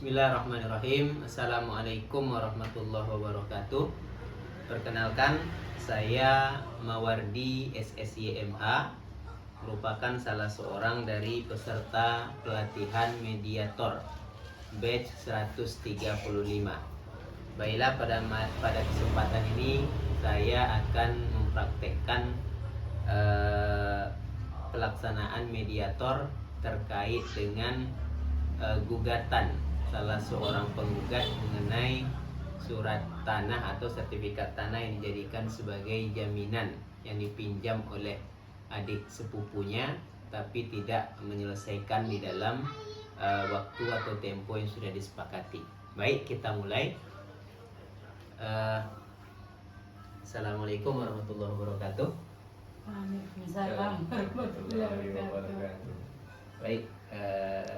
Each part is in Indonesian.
Bismillahirrahmanirrahim. Assalamualaikum warahmatullahi wabarakatuh. Perkenalkan, saya Mawardi SSYMH, merupakan salah seorang dari peserta pelatihan mediator batch 135. Baiklah, pada kesempatan ini saya akan mempraktekkan pelaksanaan mediator terkait dengan gugatan salah seorang penggugat mengenai surat tanah atau sertifikat tanah yang dijadikan sebagai jaminan yang dipinjam oleh adik sepupunya, tapi tidak menyelesaikan di dalam waktu atau tempo yang sudah disepakati. Baik, kita mulai. Assalamualaikum warahmatullahi wabarakatuh. Waalaikumsalam warahmatullahi wabarakatuh. Baik,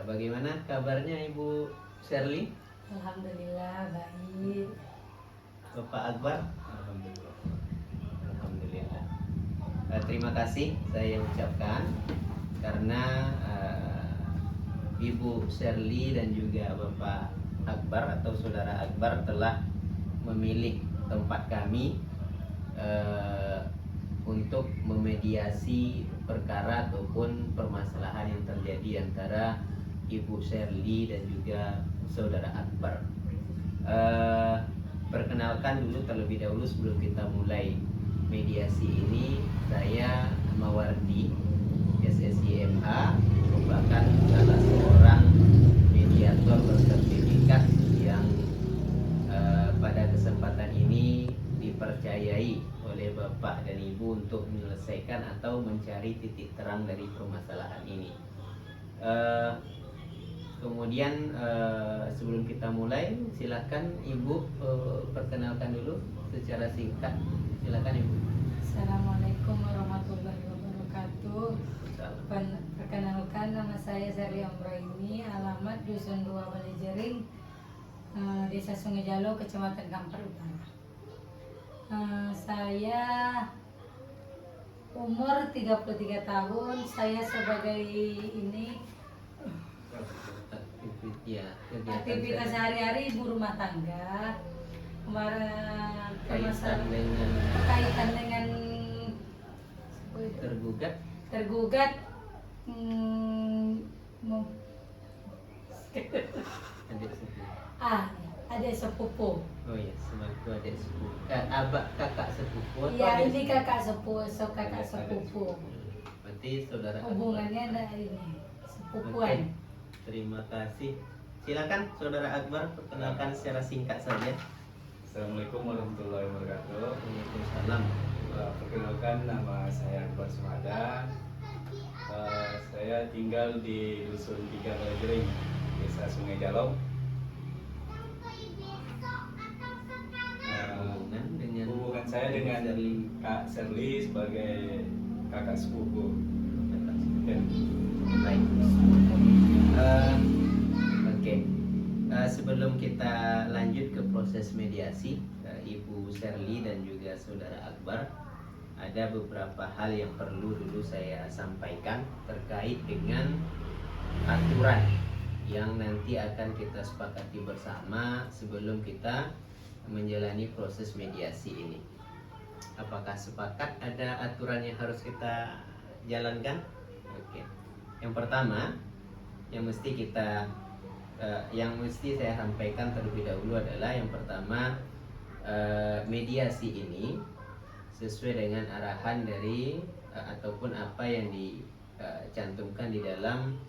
bagaimana kabarnya Ibu Sherly? Alhamdulillah baik. Bapak Akbar? Alhamdulillah. Terima kasih saya ucapkan karena Ibu Sherly dan juga Bapak Akbar atau Saudara Akbar telah memilih tempat kami untuk memediasi perkara ataupun permasalahan yang terjadi antara Ibu Sherly dan juga Saudara Akbar. Perkenalkan dulu terlebih dahulu sebelum kita mulai mediasi ini, saya Mawardi SSYMH, merupakan salah seorang mediator bersertifikat yang pada kesempatan ini dipercayai oleh Bapak dan Ibu untuk menyelesaikan atau mencari titik terang dari permasalahan ini. Kemudian sebelum kita mulai, silakan Ibu perkenalkan dulu secara singkat. Silakan Ibu. Assalamualaikum warahmatullahi wabarakatuh. Perkenalkan, nama saya Sherly Amroini, alamat Dusun 2 Balejering, Desa Sungai Jalo, Kecamatan Kampar Utara. Saya umur 33 tahun. Saya sebagai ini aktivitas sehari-hari ibu rumah tangga. Berkaitan dengan tergugat adik sepupu. Oh iya, semaku adik sepupu. Kakak sepupu atau Ya, adik ini sepupu? kakak sepupu. Berarti saudara Hubungannya Akbar. ada ini sepupuan. Oke, terima kasih. Silakan Saudara Akbar, perkenalkan secara singkat saja. Assalamualaikum warahmatullahi wabarakatuh. Waalaikumsalam. Perkenalkan, nama saya Akbar Sumada. Saya tinggal di Dusun 3 Balejering, Desa Sungai Jalo. Hubungan saya dengan Kak Sherly sebagai kakak sepupu. Baik. Oke. Sebelum kita lanjut ke proses mediasi, Ibu Sherly dan juga Saudara Akbar, ada beberapa hal yang perlu dulu saya sampaikan terkait dengan aturan yang nanti akan kita sepakati bersama sebelum kita menjalani proses mediasi ini. Apakah sepakat ada aturan yang harus kita jalankan? Oke. Yang pertama, yang mesti saya sampaikan terlebih dahulu adalah yang pertama, mediasi ini sesuai dengan arahan dari ataupun apa yang dicantumkan di dalam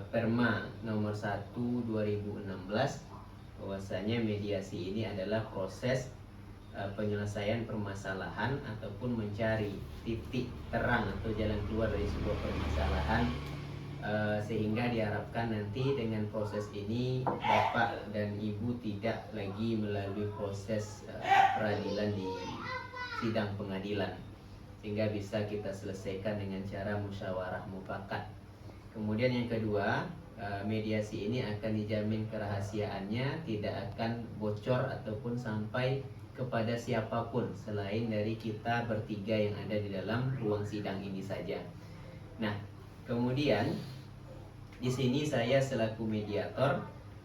Perma nomor 1 2016, bahwasanya mediasi ini adalah proses penyelesaian permasalahan ataupun mencari titik terang atau jalan keluar dari sebuah permasalahan, sehingga diharapkan nanti dengan proses ini Bapak dan Ibu tidak lagi melalui proses peradilan di sidang pengadilan, sehingga bisa kita selesaikan dengan cara musyawarah mufakat. Kemudian yang kedua, mediasi ini akan dijamin kerahasiaannya, tidak akan bocor ataupun sampai kepada siapapun selain dari kita bertiga yang ada di dalam ruang sidang ini saja. Nah, kemudian di sini saya selaku mediator,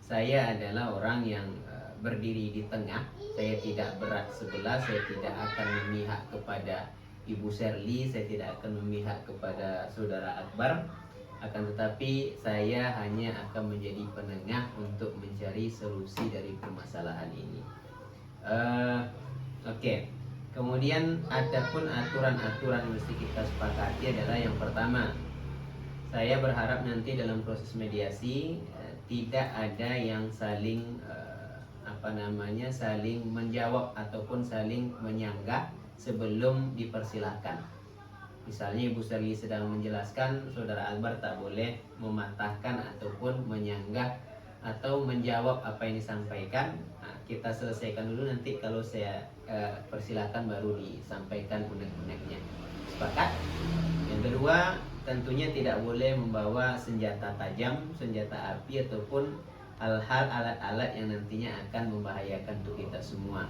saya adalah orang yang berdiri di tengah. Saya tidak berat sebelah, saya tidak akan memihak kepada Ibu Sherly, saya tidak akan memihak kepada Saudara Akbar. Akan tetapi saya hanya akan menjadi penengah untuk mencari solusi dari permasalahan ini. Oke. Kemudian adapun aturan-aturan yang mesti kita sepakati adalah yang pertama, saya berharap nanti dalam proses mediasi tidak ada yang saling saling menjawab ataupun saling menyanggah sebelum dipersilahkan. Misalnya Ibu Sherly sedang menjelaskan, Saudara Akbar tak boleh mematahkan ataupun menyanggah atau menjawab apa yang disampaikan. Nah, kita selesaikan dulu, nanti kalau saya persilahkan baru disampaikan unek-uneknya. Sepakat? Yang kedua, tentunya tidak boleh membawa senjata tajam, senjata api ataupun hal-hal alat-alat yang nantinya akan membahayakan untuk kita semua.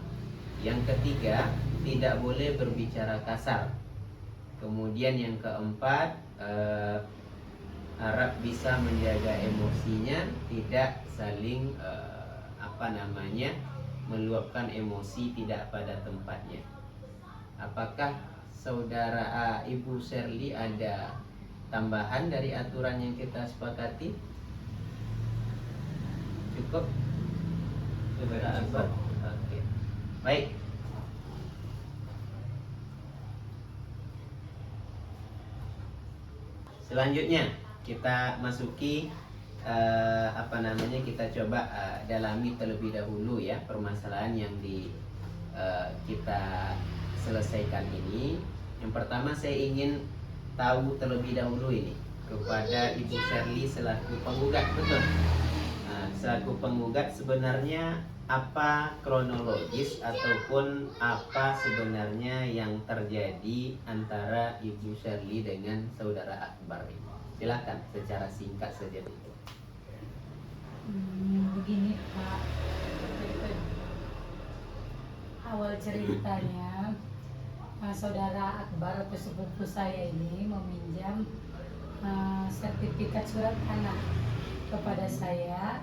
Yang ketiga, tidak boleh berbicara kasar. Kemudian yang keempat, harap bisa menjaga emosinya, tidak saling meluapkan emosi tidak pada tempatnya. Apakah Saudara Ibu Sherly ada tambahan dari aturan yang kita sepakati? Cukup? Saudara Akbar? Oke. Baik. Selanjutnya kita masuki kita coba dalami terlebih dahulu ya permasalahan yang kita selesaikan ini. Yang pertama saya ingin tahu terlebih dahulu ini kepada Ibu Sherly selaku penggugat, betul? Selaku penggugat, sebenarnya apa kronologis ataupun apa sebenarnya yang terjadi antara Ibu Sherly dengan Saudara Akbar ini? Silakan secara singkat saja dulu. Begini Pak, awal ceritanya Saudara Akbar atau sepupu saya ini meminjam sertifikat surat tanah kepada saya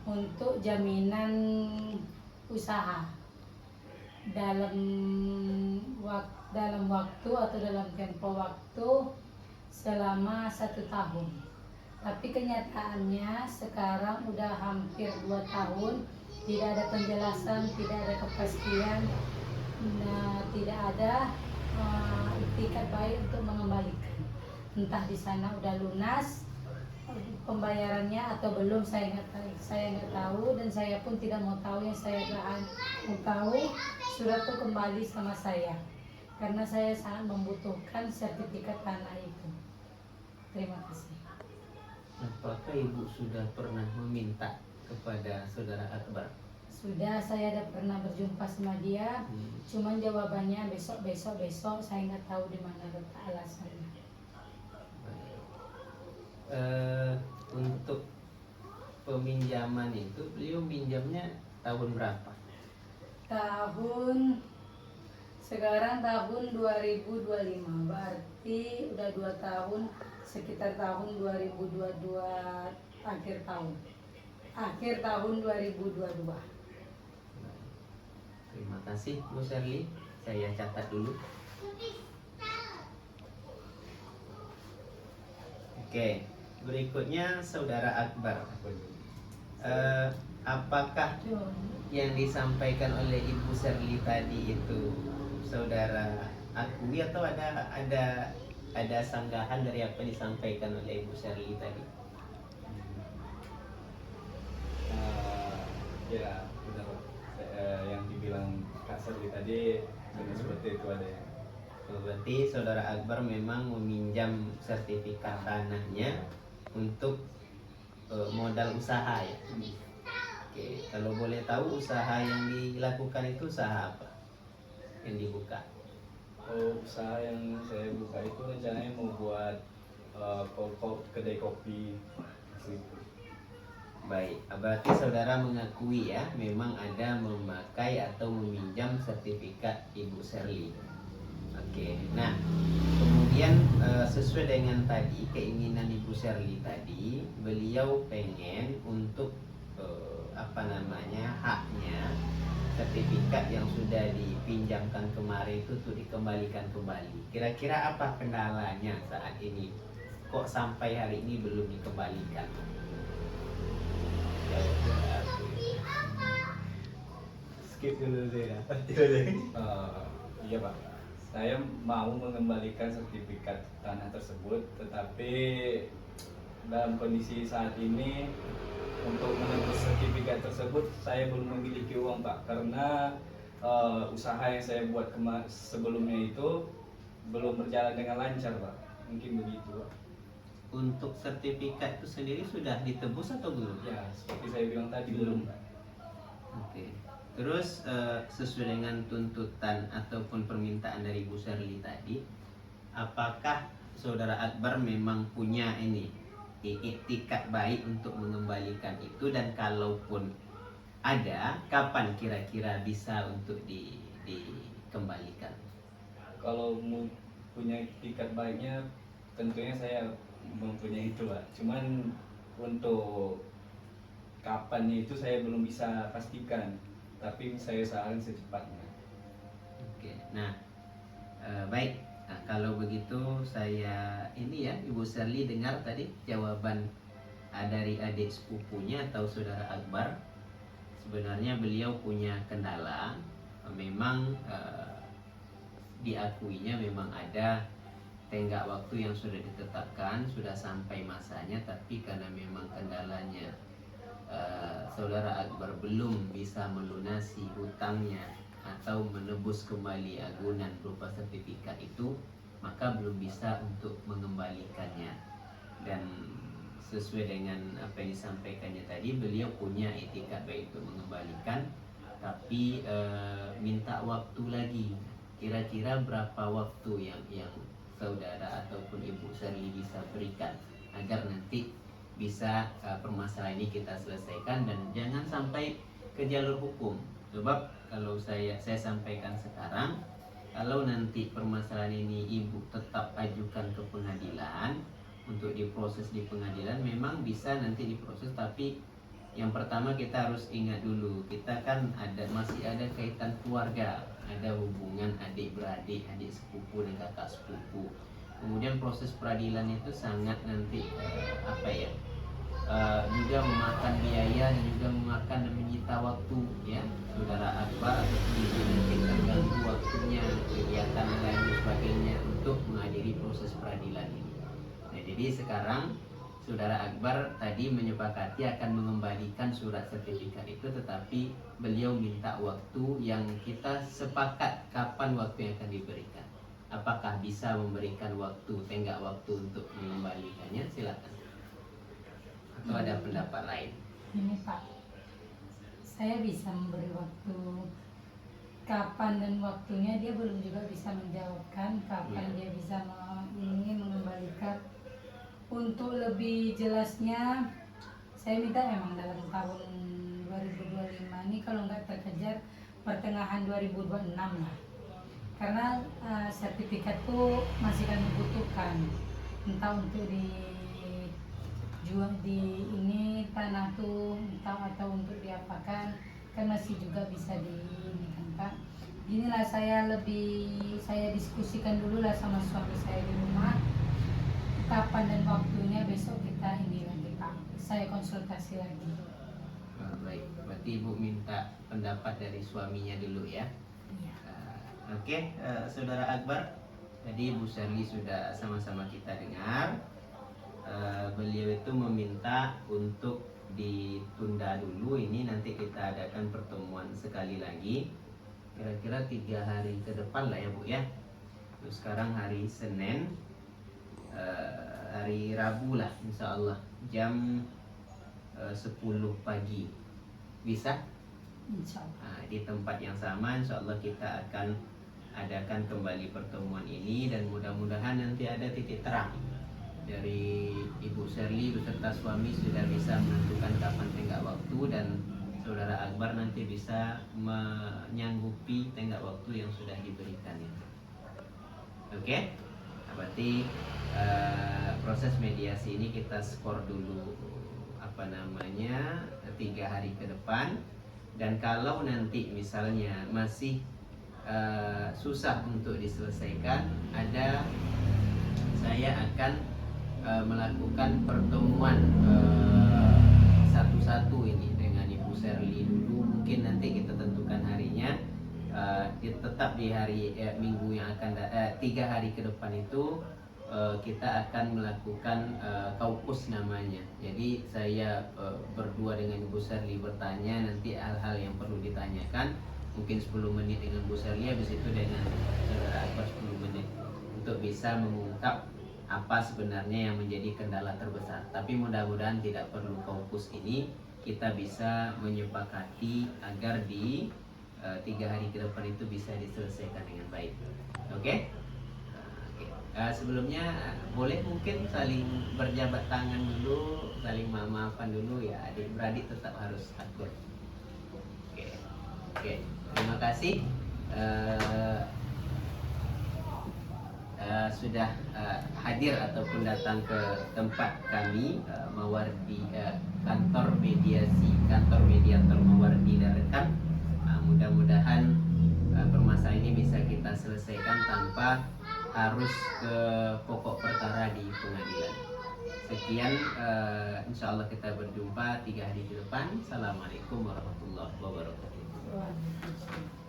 untuk jaminan usaha dalam waktu atau dalam tempo waktu selama 1 tahun. Tapi kenyataannya sekarang udah hampir 2 tahun, tidak ada penjelasan, tidak ada kepastian, tidak ada itikat baik untuk mengembalikan. Entah di sana udah lunas pembayarannya atau belum, saya nggak tahu, dan saya pun tidak mau tahu. Yang saya mau tahu surat itu kembali sama saya karena saya sangat membutuhkan sertifikat tanah itu. Terima kasih. Apakah Ibu sudah pernah meminta kepada Saudara Akbar? Sudah, saya ada pernah berjumpa sama dia, cuman jawabannya besok. Saya nggak tahu di mana letak alasannya. Untuk peminjaman itu beliau minjamnya tahun berapa? Sekarang tahun 2025, berarti udah 2 tahun, sekitar tahun 2022 akhir tahun 2022. Terima kasih Bu Sherly, saya catat dulu. Oke, berikutnya Saudara Akbar. Apakah yang disampaikan oleh Ibu Sherly tadi itu Saudara akui atau ada sanggahan dari apa yang disampaikan oleh Ibu Sherly tadi? Ya benar, yang dibilang Kak Sherly tadi benar seperti itu ada ya. Berarti Saudara Akbar memang meminjam sertifikat tanahnya untuk modal usaha ya. Oke, kalau boleh tahu usaha yang dilakukan itu usaha apa yang dibuka? Usaha yang saya buka itu rencananya mau buat kedai kopi gitu. Baik, berarti saudara mengakui ya memang ada memakai atau meminjam sertifikat Ibu Sherly. Oke, nah kemudian sesuai dengan tadi keinginan Ibu Sherly tadi, beliau pengen untuk apa namanya, haknya sertifikat yang sudah dipinjamkan kemarin itu untuk dikembalikan kembali. Kira-kira apa kendalanya saat ini? Kok sampai hari ini belum dikembalikan? Jawabnya aku. Skip dulu saya. Iya Pak, saya mau mengembalikan sertifikat tanah tersebut, tetapi dalam kondisi saat ini untuk menebus sertifikat tersebut saya belum memiliki uang Pak, karena usaha yang saya buat sebelumnya itu belum berjalan dengan lancar Pak, mungkin begitu Pak. Untuk sertifikat itu sendiri sudah ditebus atau belum? Ya, seperti saya bilang tadi belum Pak. Oke. Terus sesuai dengan tuntutan ataupun permintaan dari Bu Sherly tadi, apakah Saudara Akbar memang punya ini iktikat baik untuk mengembalikan itu, dan kalaupun ada, kapan kira-kira bisa untuk dikembalikan? Kalau punya itikat baiknya, tentunya saya mempunyai itu Pak. Cuman untuk kapannya itu saya belum bisa pastikan, tapi saya usahakan secepatnya. Oke, nah baik. Nah, kalau begitu saya ini ya, Ibu Sherly dengar tadi jawaban dari adik sepupunya atau Saudara Akbar. Sebenarnya beliau punya kendala, memang diakuinya memang ada tenggat waktu yang sudah ditetapkan, sudah sampai masanya, tapi karena memang kendalanya Saudara Akbar belum bisa melunasi hutangnya atau menebus kembali agunan berupa sertifikat itu, maka belum bisa untuk mengembalikannya. Dan sesuai dengan apa yang disampaikannya tadi, beliau punya etikat baik untuk mengembalikan, tapi minta waktu lagi. Kira-kira berapa waktu yang saudara ataupun Ibu Sherly bisa berikan agar nanti bisa permasalahan ini kita selesaikan dan jangan sampai ke jalur hukum. Sebab kalau saya sampaikan sekarang, kalau nanti permasalahan ini Ibu tetap ajukan ke pengadilan untuk diproses di pengadilan, memang bisa nanti diproses, tapi yang pertama kita harus ingat dulu, kita kan masih ada kaitan keluarga, ada hubungan adik beradik, adik sepupu dan kakak sepupu. Kemudian proses peradilan itu sangat nanti juga memakan biaya dan juga memakan dan menyita waktu ya. Saudara Akbar atau Ibu nanti terganggu waktunya, kegiatan lain dan sebagainya untuk menghadiri proses peradilan ini. Nah, jadi sekarang Saudara Akbar tadi menyepakati akan mengembalikan surat sertifikat itu, tetapi beliau minta waktu yang kita sepakat kapan waktu yang akan diberikan. Apakah bisa memberikan waktu, tenggat waktu untuk mengembalikannya? Silakan. Atau ada pendapat lain? Ini Pak, saya bisa memberi waktu, kapan dan waktunya dia belum juga bisa menjawabkan kapan dia bisa ingin mengembalikan. Untuk lebih jelasnya, saya minta memang dalam tahun 2025 ini kalau nggak terkejar pertengahan 2026 lah, karena sertifikat tuh masih kami butuhkan, entah untuk dijual di ini tanah tuh, entah atau untuk diapakan, kan masih juga bisa ini kan Pak. Inilah saya diskusikan dulu lah sama suami saya di rumah, kapan dan waktunya besok kita ini lagi Pak, saya konsultasi lagi. Baik, berarti Ibu minta pendapat dari suaminya dulu ya. Iya. Oke, Saudara Akbar, tadi Bu Sherly sudah sama-sama kita dengar. Beliau itu meminta untuk ditunda dulu, ini nanti kita adakan pertemuan sekali lagi, kira-kira 3 hari ke depan lah ya Bu ya. Terus sekarang hari Senin, hari Rabu lah insya Allah jam 10 pagi bisa? Insya Allah. Di tempat yang sama insya Allah kita akan adakan kembali pertemuan ini, dan mudah-mudahan nanti ada titik terang dari Ibu Sherly beserta suami sudah bisa menentukan kapan tenggat waktu, dan Saudara Akbar nanti bisa menyanggupi tenggat waktu yang sudah diberikan itu. Oke? Berarti proses mediasi ini kita skor dulu 3 hari ke depan. Dan kalau nanti misalnya masih susah untuk diselesaikan, saya akan melakukan pertemuan satu-satu ini dengan Ibu Sherly dulu. Mungkin nanti kita tentukan harinya. Tetap di hari minggu yang akan 3 hari ke depan itu kita akan melakukan kaukus namanya. Jadi saya berdua dengan Ibu Sherly bertanya nanti hal-hal yang perlu ditanyakan. Mungkin 10 menit dengan Bu Sherly, habis itu dengan Saudara Akbar 10 menit untuk bisa mengungkap apa sebenarnya yang menjadi kendala terbesar. Tapi mudah-mudahan tidak perlu kaukus ini, kita bisa menyepakati agar di 3 hari ke depan itu bisa diselesaikan dengan baik. Oke? Sebelumnya boleh mungkin saling berjabat tangan dulu, saling maaf-maafan dulu ya, adik-beradik tetap harus akur. Oke. Terima kasih sudah hadir ataupun datang ke tempat kami, Mawardi, kantor mediator Mawardi dan rekan. Mudah-mudahan permasalahan ini bisa kita selesaikan tanpa harus ke pokok perkara di pengadilan. Sekian, insya Allah kita berjumpa 3 hari ke depan. Assalamualaikum warahmatullahi wabarakatuh. Waalaikumsalam.